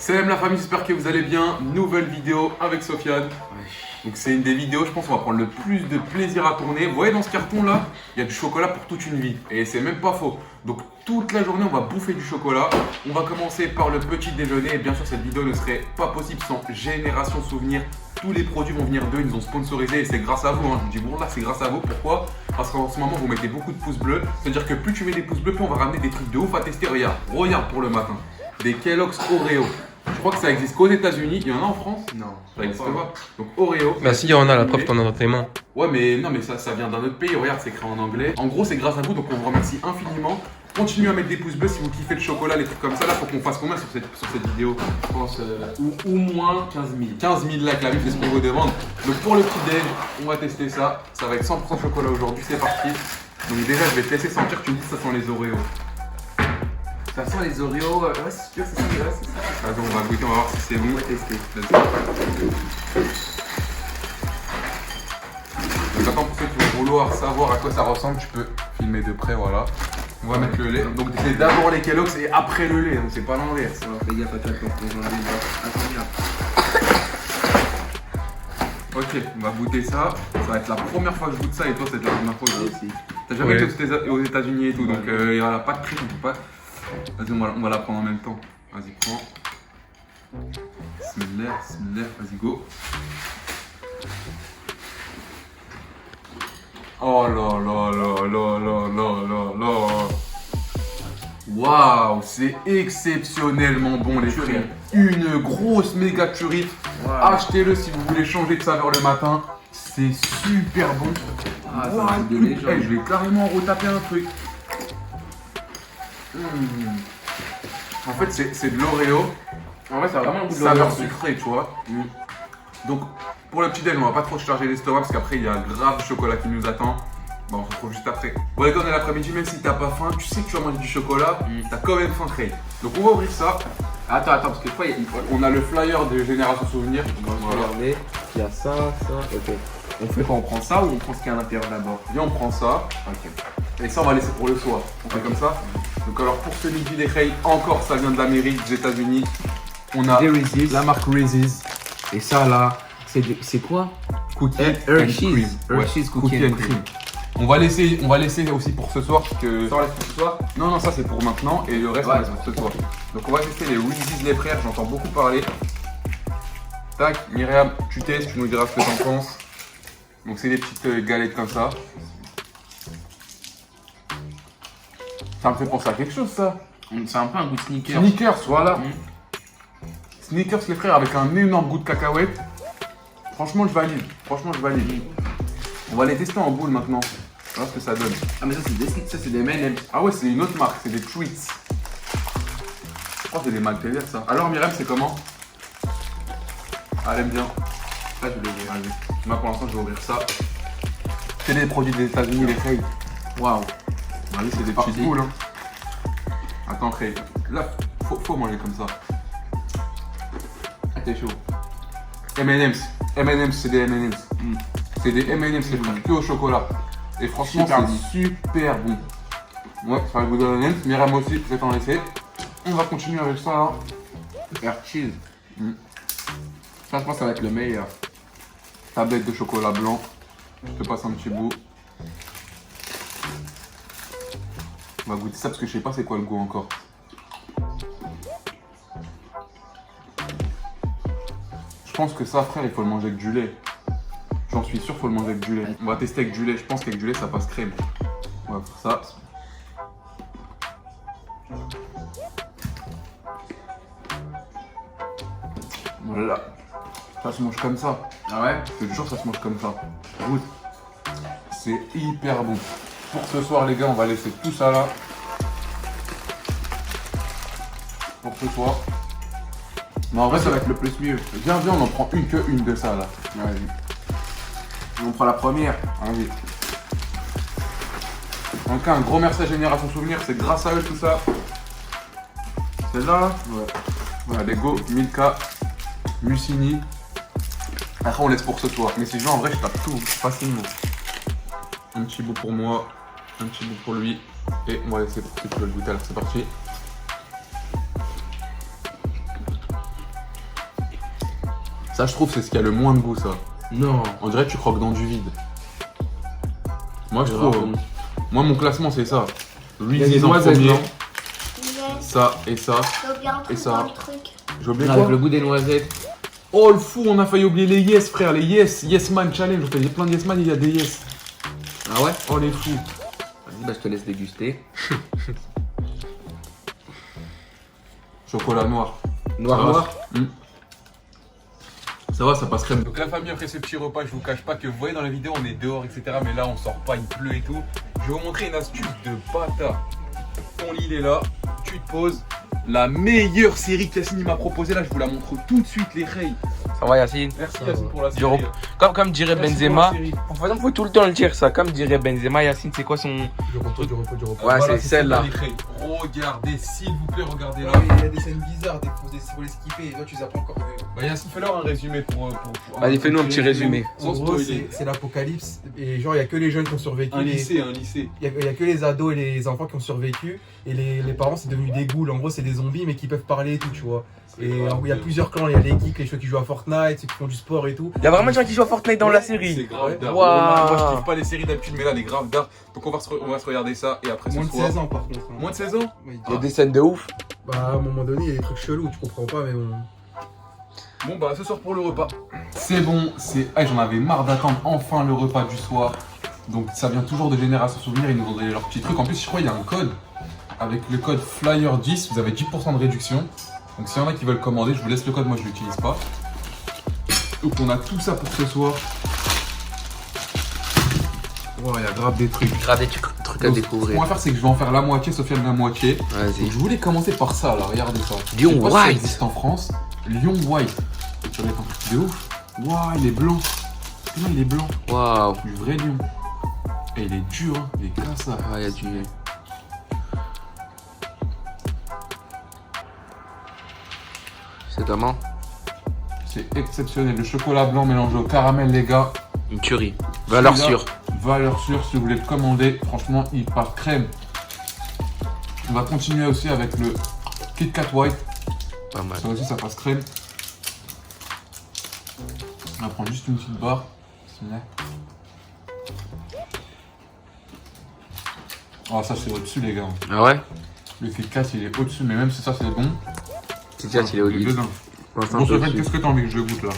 Salam la famille, j'espère que vous allez bien. Nouvelle vidéo avec Sofiane. Donc c'est une des vidéos, je pense qu'on va prendre le plus de plaisir à tourner. Vous voyez dans ce carton là, il y a du chocolat pour toute une vie. Et c'est même pas faux. Donc toute la journée on va bouffer du chocolat. On va commencer par le petit déjeuner. Et bien sûr cette vidéo ne serait pas possible sans Génération Souvenir. Tous les produits vont venir d'eux, ils nous ont sponsorisé et c'est grâce à vous. Je vous dis bon là c'est grâce à vous. Pourquoi? Parce qu'en ce moment vous mettez beaucoup de pouces bleus. C'est-à-dire que plus tu mets des pouces bleus, plus on va ramener des trucs de ouf à tester. Regarde pour le matin. Des Kellogg's Oreo. Je crois que ça existe qu'aux États-Unis. Il y en a en France? Non. Ça existe pas. Donc Oreo. Bah si, il y en a, la preuve, t'en as dans tes mains. Ouais, mais non, mais ça vient d'un autre pays. Regarde, c'est écrit en anglais. En gros, c'est grâce à vous, donc on vous remercie infiniment. Continuez à mettre des pouces bleus si vous kiffez le chocolat, les trucs comme ça. Là, faut qu'on fasse combien sur cette vidéo? Je pense ou moins 15 000. 15 000 likes, la vie, c'est ce qu'on vous demande. Donc pour le petit déj, on va tester ça. Ça va être 100% chocolat aujourd'hui, c'est parti. Donc déjà, je vais te laisser sentir, tu me dis que ça sent les Oreos. Ça sent les Oreos. Ouais, c'est sûr, c'est ça. Vas-y, on va goûter, on va voir si c'est bon. On va tester. Donc attends, pour ceux qui vont vouloir savoir à quoi ça ressemble, tu peux filmer de près, voilà. On va mettre le lait. Donc c'est d'abord les Kellogg's et après le lait, donc c'est pas l'inverse. Alors, fais gaffe à toi, attends, Ok, on va goûter ça. Ça va être la première fois que je goûte ça et toi, c'est la première fois que je goûte. aussi. T'as jamais Ouais. été aux États-Unis et tout, donc il n'y a pas de prix, on peut pas. Vas-y, on va la prendre en même temps. Vas-y, prends. Bismillah, vas-y, go. Oh là là là là là là là. Waouh, c'est exceptionnellement bon les fruits. Une grosse méga turite. Wow. Achetez-le si vous voulez changer de saveur le matin. C'est super bon. Ah, ça Wow, va de légende. je vais carrément retaper un truc. En fait, c'est de l'Oreo. En vrai, ça a vraiment un goût de Saveur l'Oreo. sucrée, tu vois. Donc, pour le petit déj, on va pas trop se charger l'estomac parce qu'après, il y a un grave chocolat qui nous attend. Bon, on se retrouve juste après. Bon, les gars, on est l'après-midi, même si t'as pas faim, tu sais que tu vas manger du chocolat, t'as quand même faim, Craig. Donc, on va ouvrir ça. Attends, parce que des fois, On a le flyer de Génération Souvenir. Voilà. regardez, il y a ça. Ok. On fait quoi? On prend ça ou on prend ce qu'il y a à l'intérieur d'abord? Viens, on prend ça. Ok. Et ça, on va laisser pour le soir. On fait comme ça. Donc, alors, pour ce midi des Craig, encore, ça vient de l'Amérique, des États-Unis. On a Des Reese's. la marque Reese's. Et ça là, c'est quoi? Cookie Hershey's. and cream. Hershey's Cookie and Cream. On va laisser aussi pour ce soir parce que. Ça, on laisse pour ce soir? Non, ça c'est pour maintenant et le reste Ouais. on laisse pour ce soir. Donc on va tester les Reese's les frères, j'entends beaucoup parler. Tac, Myriam, tu testes, tu nous diras ce que t'en penses. Donc c'est des petites galettes comme ça. Ça me fait penser à quelque chose ça. C'est un peu un goût de sneaker. Snickers, voilà. Snickers les frères avec un énorme goût de cacahuète. Franchement je valide. On va les tester en boule maintenant. On va voir ce que ça donne. Ah, mais ça, c'est des M&M's. Ah ouais, c'est une autre marque, c'est des Treats. Je crois que c'est des Maltesers ça. Alors Myriam, c'est comment? Ah, elle aime bien. Ça, je vais l'ouvrir. Allez. Moi pour l'instant, je vais ouvrir ça. C'est des produits des États-Unis, les Craig. Waouh. Allez, c'est des Parti. petites boules. Hein. Attends, Craig. Là, faut manger comme ça. Ah, t'es chaud. M&M's, c'est des M&M's. C'est des M&M's, c'est frère, que au chocolat. Et franchement, Super c'est super bon. Ouais, ça a le goût de M&M's. Myriam aussi, je vais t'en laisser. On va continuer avec ça là. Hershey's. Ça, je pense que ça va être le meilleur. Tablette de chocolat blanc. Je te passe un petit bout. On va goûter ça parce que je sais pas c'est quoi le goût encore. Je pense que ça, frère, il faut le manger avec du lait. J'en suis sûr, il faut le manger avec du lait. On va tester avec du lait. Je pense qu'avec du lait, ça passe crème. On va faire ça. Voilà. Ça se mange comme ça. Ah ouais? Je te jure, ça se mange comme ça. Goûte. C'est hyper bon. Pour ce soir, les gars, on va laisser tout ça là. Pour ce soir. Mais en vrai, ça va être le plus mieux. Viens, on en prend une de ça là. Vas-y. On prend la première. Vas-y. En tout cas, un gros merci à Génération Souvenir. C'est grâce à eux tout ça. Celle-là, là. Ouais. Voilà, Lego, Milka, Mucini. Après, on laisse pour ce soir. Mais si je veux, en vrai, je tape tout facilement. Un petit bout pour moi, un petit bout pour lui. Et on va laisser pour ceux qui veulent goûter. Alors, c'est parti. Ça, je trouve, c'est ce qui a le moins de goût, ça. Non. On dirait que tu croques dans du vide. Moi, je C'est trouve. vraiment bon. Moi, mon classement, c'est ça. Il y a des Reese's en noisettes, premier, non? ça et ça. J'ai oublié un truc Et ça. dans le truc. J'ai oublié Avec quoi? le goût des noisettes. Oh, le fou, on a failli oublier les yes, frère. Les yes. Yes Man Challenge. On fait plein de yes man, il y a des yes. Ah ouais? Oh, les fous. Vas-y, bah je te laisse déguster. Chocolat noir. Noir, Ça va, noir. Ça va, ça passe crème. Donc la famille, après ce petit repas, je vous cache pas que vous voyez dans la vidéo, on est dehors, etc. Mais là, on sort pas, il pleut et tout. Je vais vous montrer une astuce de bâtard. Ton lit, il est là, tu te poses. La meilleure série qu'Yacine m'a proposée, là, je vous la montre tout de suite, les rails. Ça va, Yacine? Merci Yacine pour la Du série. rep- Comme dirait Merci Benzema. pour la série. En fait, on peut tout le temps le dire ça. Comme dirait Benzema, Yacine, c'est quoi son. Du repos, du repos, du repos. Ouais, Voilà, c'est celle-là. les rails. Regardez, s'il vous plaît, regardez là. Ouais, il y a des scènes bizarres, faut les skipper, et toi tu les as pas encore vues. Bah Yacine, fais-leur un résumé pour Vas-y, fais-nous un petit résumé. En Sans gros, spoiler. c'est l'apocalypse, et genre il y a que les jeunes qui ont survécu. Un lycée, un lycée. Il y a que les ados et les enfants qui ont survécu, et les parents c'est devenu des ghouls. En gros, c'est des zombies mais qui peuvent parler et tout, tu vois. Et il y a plusieurs clans, il y a les geeks, les ceux qui jouent à Fortnite, ceux qui font du sport et tout. Il y a vraiment des gens qui jouent à Fortnite dans la série. C'est grave d'art. Waouh. Moi je kiffe pas les séries d'habitude, mais là, les graves d'art. Donc on va se regarder ça et après Moins ce de soir. 16 ans par contre. hein. Moins de 16 ans? Oui. Il y a des scènes de ouf. Bah à un moment donné, il y a des trucs chelous, tu comprends pas, mais bon. Bon bah ce soir pour le repas. C'est bon, j'en avais marre d'attendre enfin le repas du soir. Donc ça vient toujours de Génération Souvenir, ils nous ont donné leur petit truc. En plus je crois qu'il y a un code. Avec le code FLYER10, vous avez 10% de réduction. Donc s'il y en a qui veulent commander, je vous laisse le code, moi je l'utilise pas. Donc on a tout ça pour ce soir. Wow, il y a grave des trucs. Grave des trucs à Donc, ce qu'on découvrir. va faire, c'est que je vais en faire la moitié, Sofiane la moitié. Vas-y. Donc, je voulais commencer par ça, là, regardez ça. Lion Je sais pas si ça White. existe en France. Lion White. Tu vas mettre un truc de ouf. Waouh, il est blanc. Non, il est blanc. Waouh. Du vrai lion. Et il est dur, hein. Il est comme ça. Ah, il y a du. C'est comment? C'est exceptionnel. Le chocolat blanc mélangé au caramel, les gars. Une tuerie. Valeur Celui-là, sûre. Valeur sûre, si vous voulez le commander. Franchement, il part crème. On va continuer aussi avec le Kit Kat White. Pas mal. Ça aussi, ça passe crème. On va prendre juste une petite barre. Bismillah. Oh, ça, c'est au-dessus, les gars. Ah ouais? Le Kit Kat, il est au-dessus, mais même si ça, c'est bon. Petit chat, il est au lit. dedans. Vincent, Bon, t'es Sofiane, au-dessus. qu'est-ce que t'as envie que je goûte là?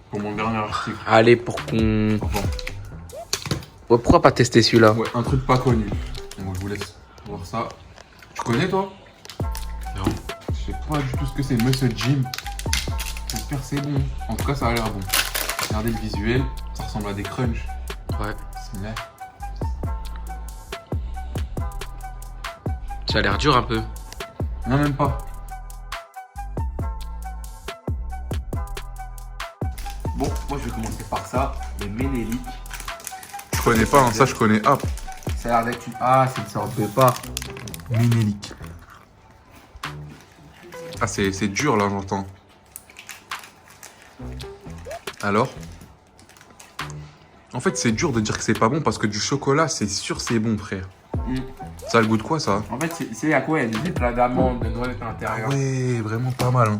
Pour mon dernier article. Allez, pour qu'on. Enfin, Ouais, pourquoi pas tester celui-là? ouais, un truc pas connu. Bon, je vous laisse voir ça. Tu connais, toi? Non. Je sais pas du tout ce que c'est, Monsieur Jim. J'espère que c'est bon. En tout cas, ça a l'air bon. Regardez le visuel, ça ressemble à des crunchs. Ouais. Bismillah. Ça a l'air dur un peu. Non, même pas. Bon, moi je vais commencer par ça, le Ménélique. Je connais pas, hein, ça je connais. Ah, Ça a l'air d'être une. Ah, c'est une sorte de part. Ménélique. Ah, c'est dur là, j'entends. Alors? En fait, c'est dur de dire que c'est pas bon parce que du chocolat, c'est sûr c'est bon, frère. Mm. Ça a le goût de quoi, ça? En fait, c'est à quoi? Il y a des éclats d'amandes, de noisettes à l'intérieur. Ouais, vraiment pas mal. Hein.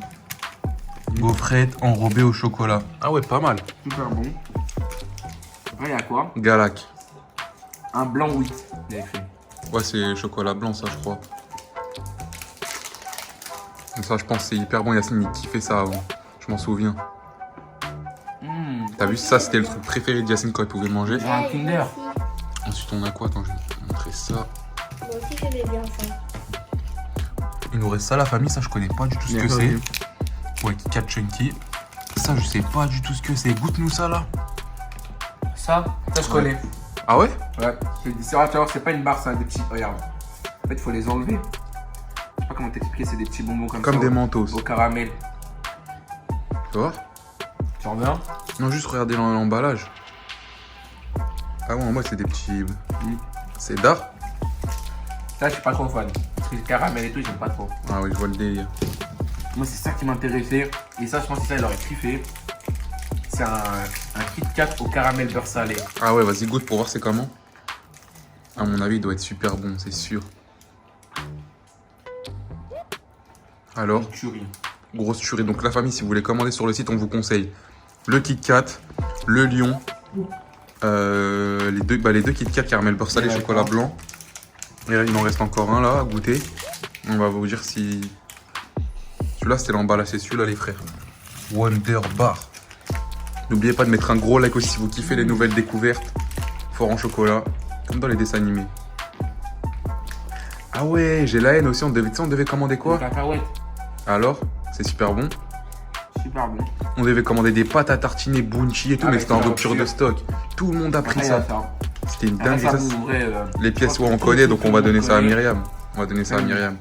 Gaufrette enrobée au chocolat. Ah ouais, pas mal. Super bon. Après, il y a quoi? Galac. Un blanc wheat, il avait fait. Ouais, c'est chocolat blanc, ça, je crois. Donc ça, je pense que c'est hyper bon. Yacine, il kiffait ça avant. Je m'en souviens. T'as vu, ça, c'était le truc préféré de Yacine quand il pouvait manger. J'ai un Kinder. Ensuite, on a quoi? Attends, je vais te montrer ça. Moi aussi, j'aimais bien ça. Il nous reste ça, la famille. Ça, je connais pas du tout ce que c'est. Ouais, Kit Kat Chunky. Ça, je sais pas du tout ce que c'est. Goûte-nous ça, là. Ça je connais. Ah ouais? Ouais. C'est vrai, tu vois, c'est pas une barre, c'est des petits. Regarde. En fait, il faut les enlever. Je sais pas comment t'expliquer, c'est des petits bonbons comme ça. Comme des mentos. Au caramel. Tu vois? Tu en veux un? Non, juste regarder l'emballage. Ah ouais, en mode, c'est des petits... C'est d'art? Ça, je suis pas trop fan. Parce que le caramel et tout, j'aime pas trop. Ah oui, je vois le délire. Moi, c'est ça qui m'intéressait. Et ça, je pense que ça, il aurait kiffé. C'est un Kit Kat au caramel beurre salé. Ah ouais, vas-y, goûte pour voir c'est comment. À mon avis, il doit être super bon, c'est sûr. Alors, Tuerie. grosse tuerie. Donc la famille, si vous voulez commander sur le site, on vous conseille le Kit Kat, le Lion, les deux Kit Kat caramel beurre salé, chocolat blanc. Et il en reste encore un là à goûter. On va vous dire si... Celui-là, c'était l'emballage, c'est celui-là, les frères. Wonder Bar. N'oubliez pas de mettre un gros like aussi si vous kiffez les nouvelles découvertes. Fort en chocolat, comme dans les dessins animés. Ah ouais, j'ai la haine aussi, on devait commander quoi? Cacahuètes. Alors, c'est super bon. Super bon. On devait commander des pâtes à tartiner, Bounty et tout, Ah, mais mais c'était en c'est rupture de stock. Tout le monde a pris Après, il y a ça. C'était une Après, dinguerie. ça, vous ouvrez, Les pièces, je crois ouais, on que connaît, tout donc le on va monde donner ça à connaît. Myriam. On va donner ça à Myriam.